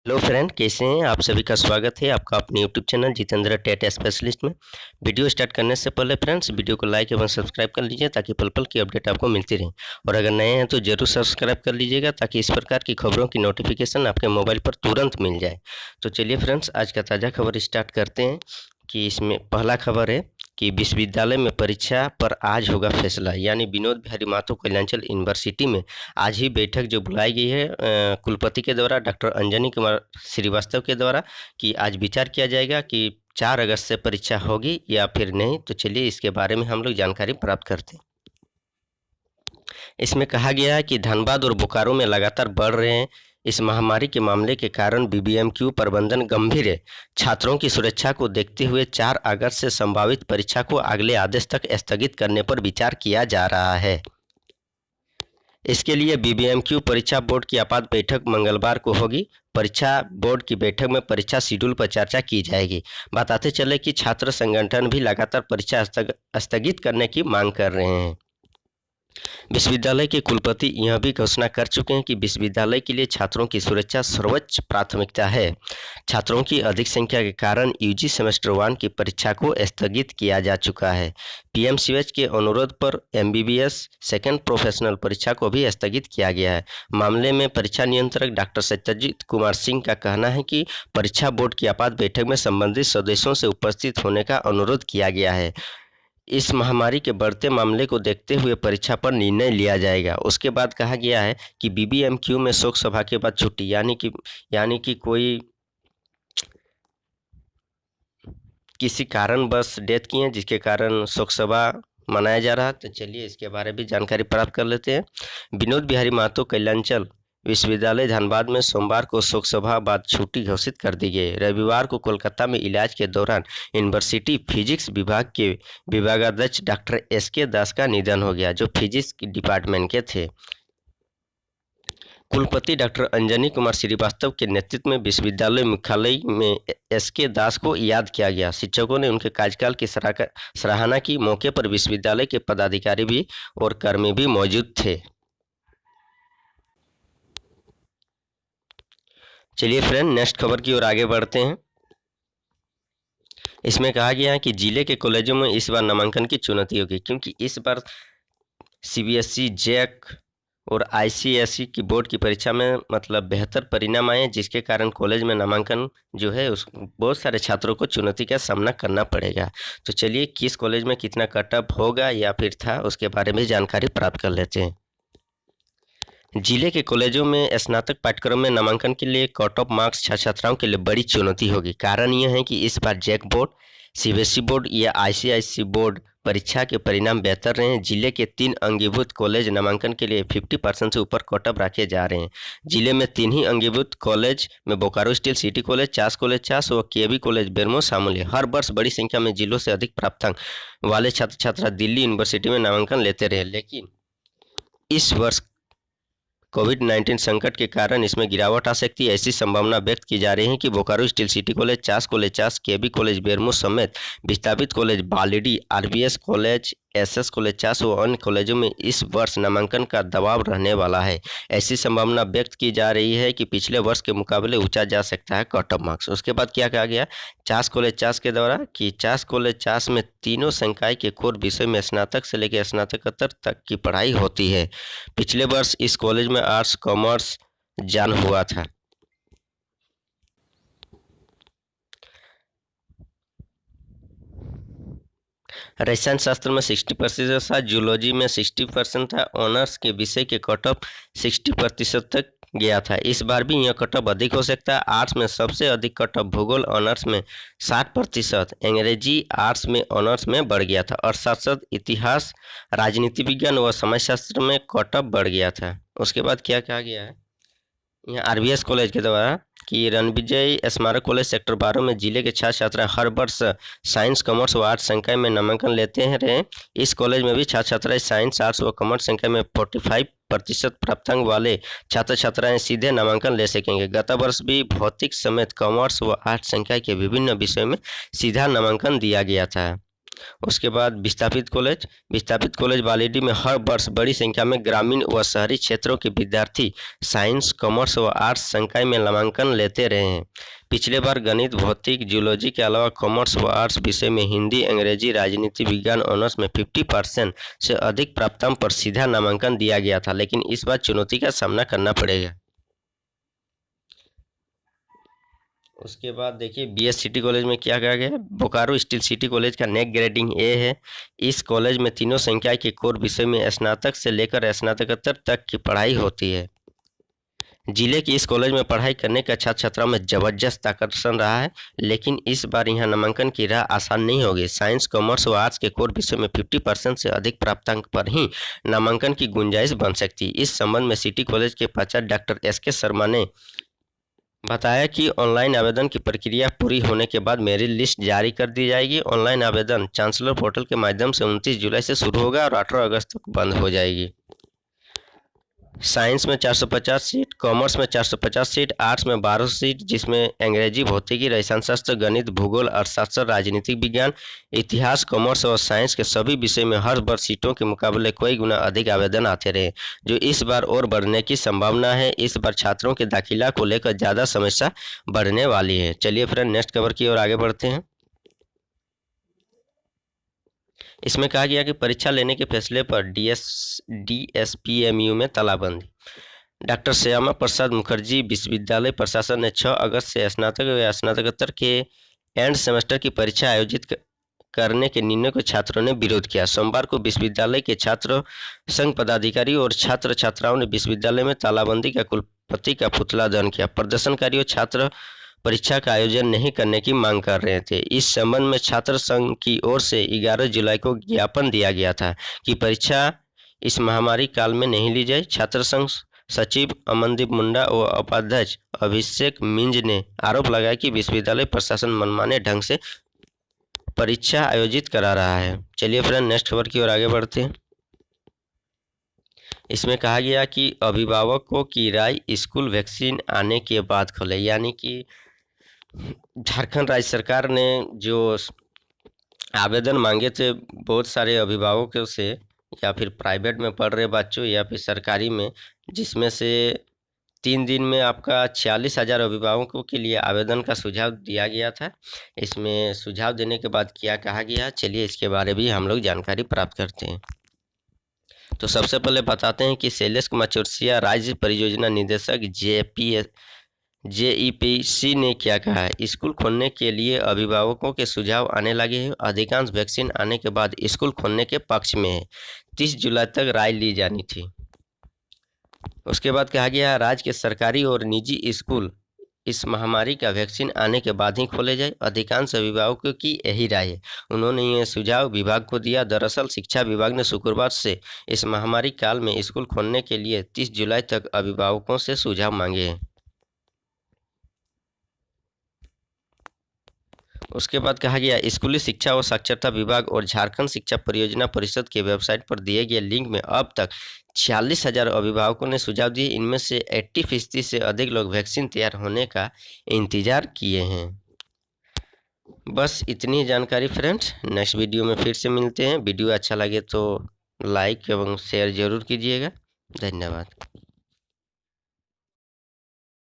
Hello friend, कैसे हैं आप? सभी का स्वागत है आपका अपने YouTube channel Jitendra TET specialist में। वीडियो स्टार्ट करने से पहले फ्रेंड्स वीडियो को लाइक एवं सब्सक्राइब कर लीजिए ताकि पल पल की अपडेट आपको मिलती रहे। और अगर नए हैं तो जरूर सब्सक्राइब कर लीजिएगा ताकि इस प्रकार की खबरों की नोटिफिकेशन आपके मोबाइल पर तुरंत मिल जाए। तो चलिए फ्रेंड्स, आज का ताज़ा खबर स्टार्ट करते हैं कि इसमें पहला खबर है कि विश्वविद्यालय में परीक्षा पर आज होगा फैसला। यानी विनोद बिहारी महतो कल्याणचल यूनिवर्सिटी में आज ही बैठक जो बुलाई गई है कुलपति के द्वारा, डॉक्टर अंजनी कुमार श्रीवास्तव के द्वारा, कि आज विचार किया जाएगा कि 4 अगस्त से परीक्षा होगी या फिर नहीं। तो चलिए इसके बारे में हम लोग जानकारी प्राप्त करते हैं। इसमें कहा गया है कि धनबाद और बोकारो में लगातार बढ़ रहे हैं इस महामारी के मामले के कारण बीबीएमक्यू प्रबंधन गंभीर है। छात्रों की सुरक्षा को देखते हुए 4 अगस्त से संभावित परीक्षा को अगले आदेश तक स्थगित करने पर विचार किया जा रहा है। इसके लिए बीबीएमक्यू परीक्षा बोर्ड की आपात बैठक मंगलवार को होगी। परीक्षा बोर्ड की बैठक में परीक्षा शेड्यूल पर चर्चा की जाएगी। बताते चले कि छात्र संगठन भी लगातार परीक्षा स्थगित करने की मांग कर रहे हैं। विश्वविद्यालय के कुलपति यह भी घोषणा कर चुके हैं कि विश्वविद्यालय के लिए छात्रों की सुरक्षा सर्वोच्च प्राथमिकता है। छात्रों की अधिक संख्या के कारण यूजी सेमेस्टर 1 की परीक्षा को स्थगित किया जा चुका है। पीएमसीएच के अनुरोध पर एमबीबीएस सेकेंड प्रोफेशनल परीक्षा को भी स्थगित किया गया है। मामले में परीक्षा नियंत्रक डॉक्टर सत्यजीत कुमार सिंह का कहना है कि परीक्षा बोर्ड की आपात बैठक में संबंधित सदस्यों से उपस्थित होने का अनुरोध किया गया है। इस महामारी के बढ़ते मामले को देखते हुए परीक्षा पर निर्णय लिया जाएगा। उसके बाद कहा गया है कि बीबीएमक्यू में शोक सभा के बाद छुट्टी, यानी कि कोई किसी कारणवश डेथ की है जिसके कारण शोक सभा मनाया जा रहा है। तो चलिए इसके बारे में भी जानकारी प्राप्त कर लेते हैं। विनोद बिहारी महतो कल्याणचल विश्वविद्यालय धनबाद में सोमवार को शोक सभा बाद छुट्टी घोषित कर दी गई। रविवार को कोलकाता में इलाज के दौरान यूनिवर्सिटी फिजिक्स विभाग के विभागाध्यक्ष डॉक्टर एसके दास का निधन हो गया, जो फिजिक्स डिपार्टमेंट के थे। कुलपति डॉक्टर अंजनी कुमार श्रीवास्तव के नेतृत्व में विश्वविद्यालय मुख्यालय में एसके दास को याद किया गया। शिक्षकों ने उनके कार्यकाल की सराहना की। मौके पर विश्वविद्यालय के पदाधिकारी भी और कर्मी भी मौजूद थे। चलिए फ्रेंड, नेक्स्ट खबर की ओर आगे बढ़ते हैं। इसमें कहा गया है कि जिले के कॉलेजों में इस बार नामांकन की चुनौती होगी, क्योंकि इस बार सीबीएसई, जैक और आईसीएसई की बोर्ड की परीक्षा में बेहतर परिणाम आए, जिसके कारण कॉलेज में नामांकन जो है उस बहुत सारे छात्रों को चुनौती का सामना करना पड़ेगा। तो चलिए किस कॉलेज में कितना कट ऑफ होगा या फिर था, उसके बारे में जानकारी प्राप्त कर लेते हैं। जिले के कॉलेजों में स्नातक पाठ्यक्रम में नामांकन के लिए कट ऑफ मार्क्स छात्राओं के लिए बड़ी चुनौती होगी। कारण यह है कि इस बार जैक बोर्ड, सीबीएसई बोर्ड या आईसीआईसी बोर्ड परीक्षा के परिणाम बेहतर रहे हैं। जिले के 3 अंगीभूत कॉलेज नामांकन के लिए 50% से ऊपर कट ऑफ रखे जा रहे हैं। जिले में 3 ही अंगीभूत कॉलेज में Bokaro steel city college, Chas college Chas व केबी कॉलेज बेरमो शामिल है। हर वर्ष बड़ी संख्या में जिलों से अधिक प्राप्तांक वाले छात्र छात्रा दिल्ली यूनिवर्सिटी में नामांकन लेते रहे, लेकिन इस वर्ष कोविड-19 संकट के कारण इसमें गिरावट आ सकती है। ऐसी संभावना व्यक्त की जा रही है कि Bokaro steel city college, Chas college Chas, KB college Bermo समेत विस्थापित college Balidih, RBS college, SS college Chas व अन्य कॉलेजों में इस वर्ष नामांकन का दबाव रहने वाला है। ऐसी संभावना व्यक्त की जा रही है कि पिछले वर्ष के मुकाबले ऊंचा जा सकता है कट ऑफ मार्क्स। उसके बाद क्या कहा गया चास कॉलेज चास के द्वारा कि चास कॉलेज चास में तीनों संकाय के कोर विषय में स्नातक से लेकर स्नातकोत्तर तक की पढ़ाई होती है। पिछले वर्ष इस कॉलेज में आर्ट्स कॉमर्स जान हुआ था। रसायन शास्त्र में 60% था, जूलॉजी में 60% था। ऑनर्स के विषय के कट ऑफ 60% तक गया था। इस बार भी यह कट ऑफ अधिक हो सकता है। आर्ट्स में सबसे अधिक कट ऑफ भूगोल ऑनर्स में 60%, अंग्रेजी आर्ट्स में ऑनर्स में बढ़ गया था, और साथ साथ इतिहास, राजनीति विज्ञान व समाजशास्त्र में कट ऑफ बढ़ गया था। उसके बाद क्या कहा गया है यहाँ आरबीएस कॉलेज के द्वारा कि रणविजय स्मारक कॉलेज सेक्टर 12 में जिले के छात्र छात्रा हर वर्ष साइंस, कॉमर्स व आर्ट्स संकाय में नामांकन लेते हैं रहे। इस कॉलेज में भी छात्र छात्राएं साइंस, आर्ट्स व कॉमर्स संकाय में 45% प्राप्तांक वाले छात्र छात्राएं सीधे नामांकन ले सकेंगे। गत वर्ष भी भौतिक समेत कॉमर्स व आर्ट्स संकाय के विभिन्न विषयों में सीधा नामांकन दिया गया था। उसके बाद विस्थापित कॉलेज बालीडीह में हर वर्ष बड़ी संख्या में ग्रामीण व शहरी क्षेत्रों के विद्यार्थी साइंस, कॉमर्स व आर्ट्स संकाय में नामांकन लेते रहे हैं। पिछले बार गणित, भौतिक, जूलॉजी के अलावा कॉमर्स व आर्ट्स विषय में हिंदी, अंग्रेजी, राजनीति विज्ञान ऑनर्स में 50% से अधिक प्राप्तांक पर सीधा नामांकन दिया गया था, लेकिन इस बार चुनौती का सामना करना पड़ेगा। उसके बाद देखिए BS सिटी कॉलेज में क्या कहा गया है। बोकारो स्टील सिटी कॉलेज का नेक ग्रेडिंग A है। इस कॉलेज में तीनों संकाय के कोर विषय में स्नातक से लेकर स्नातकोत्तर तक की पढ़ाई होती है। जिले की इस कॉलेज में पढ़ाई करने का छात्र छात्राओं में जबरदस्त आकर्षण रहा है, लेकिन इस बार यहाँ नामांकन की राह आसान नहीं होगी। साइंस, कॉमर्स व आर्ट्स के कोर विषय में 50% से अधिक प्राप्तांक पर ही नामांकन की गुंजाइश बन सकती है। इस संबंध में सिटी कॉलेज के प्राचार्य डॉक्टर SK शर्मा ने बताया कि ऑनलाइन आवेदन की प्रक्रिया पूरी होने के बाद मेरिट लिस्ट जारी कर दी जाएगी। ऑनलाइन आवेदन चांसलर पोर्टल के माध्यम से 29 जुलाई से शुरू होगा और 18 अगस्त तक बंद हो जाएगी। साइंस में 450 सीट, कॉमर्स में 450 सीट, आर्ट्स में 12 सीट, जिसमें अंग्रेजी, भौतिकी, रसायन शास्त्र, गणित, भूगोल, अर्थशास्त्र, राजनीतिक विज्ञान, इतिहास, कॉमर्स और साइंस के सभी विषय में हर वर्ष सीटों के मुकाबले कई गुना अधिक आवेदन आते रहे, जो इस बार और बढ़ने की संभावना है। इस बार छात्रों के दाखिला को लेकर ज़्यादा समस्या बढ़ने वाली है। चलिए फ्रेंड, नेक्स्ट खबर की ओर आगे बढ़ते हैं। इसमें कहा गया कि परीक्षा लेने के फैसले पर DSPMU में तालाबंदी। डॉक्टर श्यामा प्रसाद मुखर्जी विश्वविद्यालय प्रशासन ने 6 अगस्त से स्नातक व स्नातकोत्तर के एंड सेमेस्टर की परीक्षा आयोजित करने के निर्णय को छात्रों ने विरोध किया। सोमवार को विश्वविद्यालय के छात्र संघ पदाधिकारी और छात्र छात्राओं ने विश्वविद्यालय में तालाबंदी का कुलपति का पुतला दहन किया। प्रदर्शनकारियों छात्र परीक्षा का आयोजन नहीं करने की मांग कर रहे थे। इस संबंध में छात्र संघ की ओर से 11 जुलाई को ज्ञापन दिया गया था कि परीक्षा इस महामारी काल में नहीं ली जाए। छात्र संघ सचिव अमनदीप मुंडा व उपाध्यक्ष अभिषेक मिंज ने आरोप लगाया कि विश्वविद्यालय प्रशासन मनमाने ढंग से परीक्षा आयोजित करा रहा है। चलिए फ्रेंड, नेक्स्ट खबर की ओर आगे बढ़ते हैं। इसमें कहा गया कि अभिभावकों की राय स्कूल वैक्सीन आने के बाद खुले, यानी कि झारखंड राज्य सरकार ने जो आवेदन मांगे थे बहुत सारे अभिभावकों से, या फिर प्राइवेट में पढ़ रहे बच्चों या फिर सरकारी में, जिसमें से 3 दिन में आपका 46,000 अभिभावकों के लिए आवेदन का सुझाव दिया गया था। इसमें सुझाव देने के बाद क्या कहा गया, चलिए इसके बारे में भी हम लोग जानकारी प्राप्त करते हैं। तो सबसे पहले बताते हैं कि शैलेश कुमार चौरसिया राज्य परियोजना निदेशक JEPC ने क्या कहा है। स्कूल खोलने के लिए अभिभावकों के सुझाव आने लगे हैं। अधिकांश वैक्सीन आने के बाद स्कूल खोलने के पक्ष में है। 30 जुलाई तक राय ली जानी थी। उसके बाद कहा गया राज्य के सरकारी और निजी स्कूल इस महामारी का वैक्सीन आने के बाद ही खोले जाए। अधिकांश अभिभावकों की यही राय है। उन्होंने ये सुझाव विभाग को दिया। दरअसल शिक्षा विभाग ने शुक्रवार से इस महामारी काल में स्कूल खोलने के लिए 30 जुलाई तक अभिभावकों से सुझाव मांगे हैं। उसके बाद कहा गया स्कूली शिक्षा व साक्षरता विभाग और झारखंड शिक्षा परियोजना परिषद के वेबसाइट पर दिए गए लिंक में अब तक 46,000 अभिभावकों ने सुझाव दिए। इनमें से 80% से अधिक लोग वैक्सीन तैयार होने का इंतजार किए हैं। बस इतनी जानकारी फ्रेंड्स। नेक्स्ट वीडियो में फिर से मिलते हैं। वीडियो अच्छा लगे तो लाइक एवं शेयर जरूर कीजिएगा। धन्यवाद।